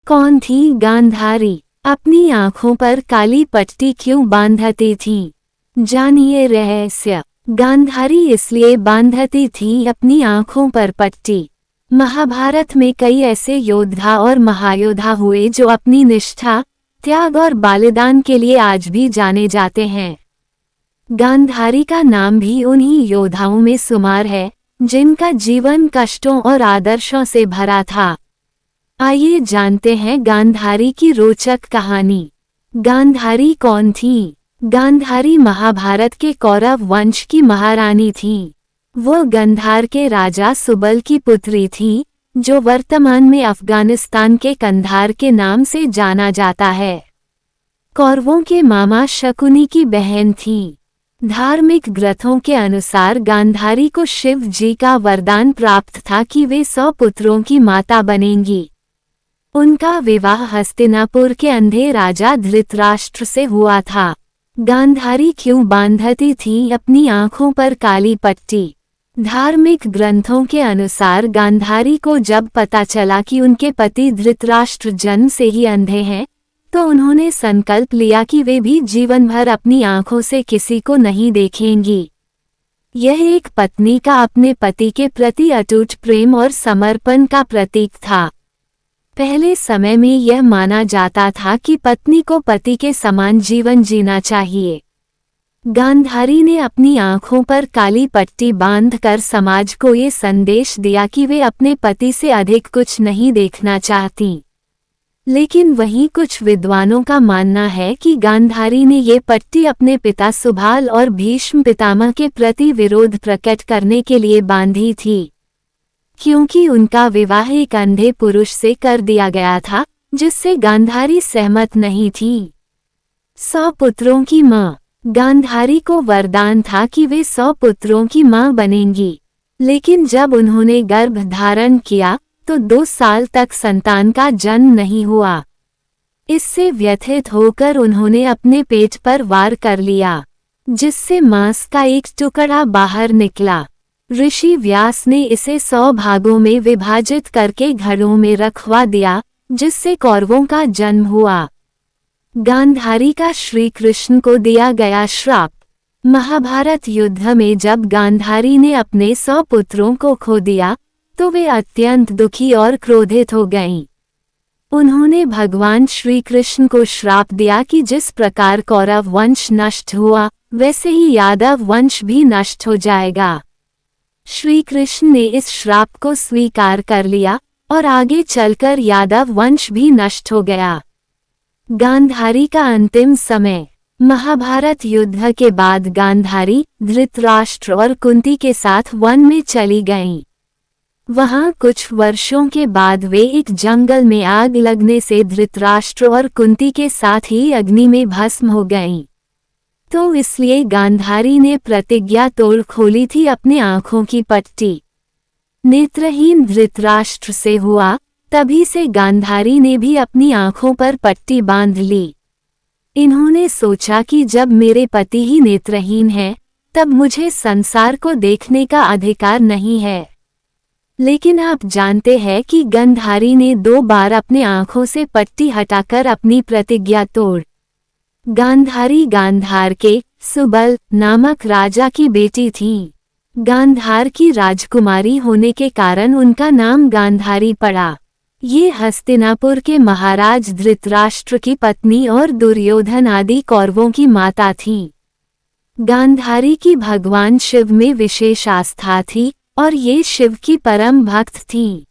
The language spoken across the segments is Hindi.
कौन थी गांधारी? अपनी आंखों पर काली पट्टी क्यों बांधती थी? जानिए रहस्य। गांधारी इसलिए बांधती थी अपनी आंखों पर पट्टी। महाभारत में कई ऐसे योद्धा और महायोद्धा हुए जो अपनी निष्ठा, त्याग और बलिदान के लिए आज भी जाने जाते हैं। गांधारी का नाम भी उन्हीं योद्धाओं में शुमार है जिनका जीवन कष्टों और आदर्शों से भरा था। आइए जानते हैं गांधारी की रोचक कहानी। गांधारी कौन थी? गांधारी महाभारत के कौरव वंश की महारानी थी। वो गंधार के राजा सुबल की पुत्री थी, जो वर्तमान में अफगानिस्तान के कंधार के नाम से जाना जाता है। कौरवों के मामा शकुनी की बहन थी। धार्मिक ग्रंथों के अनुसार गांधारी को शिव जी का वरदान प्राप्त था कि वे 100 पुत्रों की माता बनेंगी। उनका विवाह हस्तिनापुर के अंधे राजा धृतराष्ट्र से हुआ था। गांधारी क्यों बांधती थी अपनी आंखों पर काली पट्टी? धार्मिक ग्रंथों के अनुसार गांधारी को जब पता चला कि उनके पति धृतराष्ट्र जन्म से ही अंधे हैं, तो उन्होंने संकल्प लिया कि वे भी जीवन भर अपनी आंखों से किसी को नहीं देखेंगी। यह एक पत्नी का अपने पति के प्रति अटूट प्रेम और समर्पण का प्रतीक था। पहले समय में यह माना जाता था कि पत्नी को पति के समान जीवन जीना चाहिए। गांधारी ने अपनी आंखों पर काली पट्टी बांधकर समाज को ये संदेश दिया कि वे अपने पति से अधिक कुछ नहीं देखना चाहती। लेकिन वहीं कुछ विद्वानों का मानना है कि गांधारी ने ये पट्टी अपने पिता सुबाल और भीष्म पितामह के प्रति विरोध प्रकट करने के लिए बांधी थी, क्योंकि उनका विवाह एक अंधे पुरुष से कर दिया गया था, जिससे गांधारी सहमत नहीं थी। 100 पुत्रों की मां। गांधारी को वरदान था कि वे 100 पुत्रों की मां बनेंगी, लेकिन जब उन्होंने गर्भ धारण किया तो 2 साल तक संतान का जन्म नहीं हुआ। इससे व्यथित होकर उन्होंने अपने पेट पर वार कर लिया, जिससे मांस का एक टुकड़ा बाहर निकला। ऋषि व्यास ने इसे 100 भागों में विभाजित करके घड़ों में रखवा दिया, जिससे कौरवों का जन्म हुआ। गांधारी का श्री कृष्ण को दिया गया श्राप। महाभारत युद्ध में जब गांधारी ने अपने 100 पुत्रों को खो दिया, तो वे अत्यंत दुखी और क्रोधित हो गईं। उन्होंने भगवान श्री कृष्ण को श्राप दिया कि जिस प्रकार कौरव वंश नष्ट हुआ, वैसे ही यादव वंश भी नष्ट हो जाएगा। श्री कृष्ण ने इस श्राप को स्वीकार कर लिया और आगे चलकर यादव वंश भी नष्ट हो गया। गांधारी का अंतिम समय। महाभारत युद्ध के बाद गांधारी धृतराष्ट्र और कुंती के साथ वन में चली गईं। वहां कुछ वर्षों के बाद वे एक जंगल में आग लगने से धृतराष्ट्र और कुंती के साथ ही अग्नि में भस्म हो गईं। तो इसलिए गांधारी ने प्रतिज्ञा तोड़ खोली थी अपने आंखों की पट्टी। नेत्रहीन धृतराष्ट्र से हुआ, तभी से गांधारी ने भी अपनी आंखों पर पट्टी बांध ली। इन्होंने सोचा कि जब मेरे पति ही नेत्रहीन हैं, तब मुझे संसार को देखने का अधिकार नहीं है। लेकिन आप जानते हैं कि गांधारी ने 2 बार अपने आंखों से पट्टी हटाकर अपनी प्रतिज्ञा तोड़। गांधारी गांधार के सुबल नामक राजा की बेटी थी। गांधार की राजकुमारी होने के कारण उनका नाम गांधारी पड़ा। ये हस्तिनापुर के महाराज धृतराष्ट्र की पत्नी और दुर्योधन आदि कौरवों की माता थी। गांधारी की भगवान शिव में विशेष आस्था थी और ये शिव की परम भक्त थी।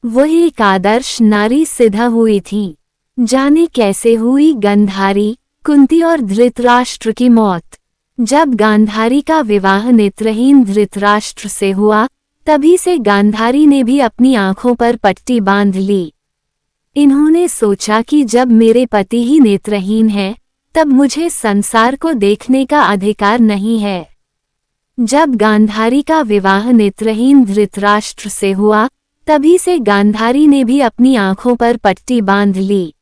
वह एक आदर्श नारी सिद्ध हुई थी। जाने कैसे हुई गांधारी, कुंती और धृतराष्ट्र की मौत। जब गांधारी का विवाह नेत्रहीन धृतराष्ट्र से हुआ, तभी से गांधारी ने भी अपनी आंखों पर पट्टी बांध ली। इन्होंने सोचा कि जब मेरे पति ही नेत्रहीन हैं, तब मुझे संसार को देखने का अधिकार नहीं है। जब गांधारी का विवाह नेत्रहीन धृतराष्ट्र से हुआ, तभी से गांधारी ने भी अपनी आंखों पर पट्टी बांध ली।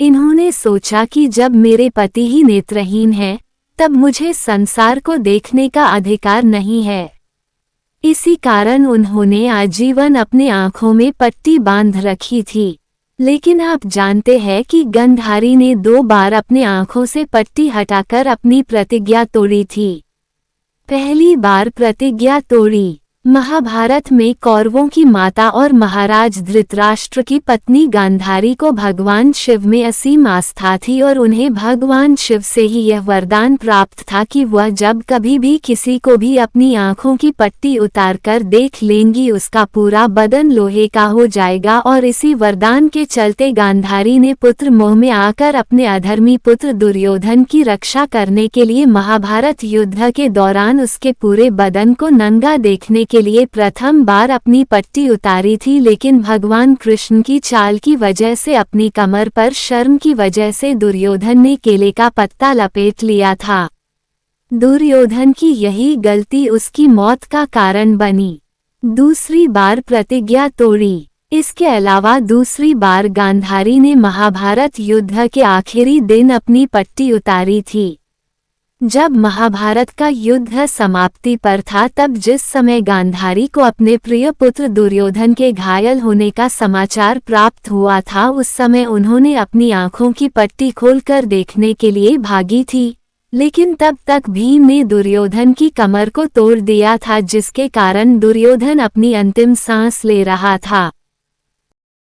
इन्होंने सोचा कि जब मेरे पति ही नेत्रहीन हैं, तब मुझे संसार को देखने का अधिकार नहीं है। इसी कारण उन्होंने आजीवन अपने आंखों में पट्टी बांध रखी थी। लेकिन आप जानते हैं कि गांधारी ने 2 बार अपने आंखों से पट्टी हटाकर अपनी प्रतिज्ञा तोड़ी थी। पहली बार प्रतिज्ञा तोड़ी। महाभारत में कौरवों की माता और महाराज धृतराष्ट्र की पत्नी गांधारी को भगवान शिव में असीम आस्था थी और उन्हें भगवान शिव से ही यह वरदान प्राप्त था कि वह जब कभी भी किसी को भी अपनी आंखों की पट्टी उतारकर देख लेंगी उसका पूरा बदन लोहे का हो जाएगा। और इसी वरदान के चलते गांधारी ने पुत्र मोह में आकर अपने अधर्मी पुत्र दुर्योधन की रक्षा करने के लिए महाभारत युद्ध के दौरान उसके पूरे बदन को नंगा देखने के लिए प्रथम बार अपनी पट्टी उतारी थी। लेकिन भगवान कृष्ण की चाल की वजह से अपनी कमर पर शर्म की वजह से दुर्योधन ने केले का पत्ता लपेट लिया था। दुर्योधन की यही गलती उसकी मौत का कारण बनी। दूसरी बार प्रतिज्ञा तोड़ी। इसके अलावा दूसरी बार गांधारी ने महाभारत युद्ध के आखिरी दिन अपनी पट्टी उतारी थी। जब महाभारत का युद्ध समाप्ति पर था तब जिस समय गांधारी को अपने प्रिय पुत्र दुर्योधन के घायल होने का समाचार प्राप्त हुआ था उस समय उन्होंने अपनी आंखों की पट्टी खोलकर देखने के लिए भागी थी। लेकिन तब तक भीम ने दुर्योधन की कमर को तोड़ दिया था जिसके कारण दुर्योधन अपनी अंतिम सांस ले रहा था।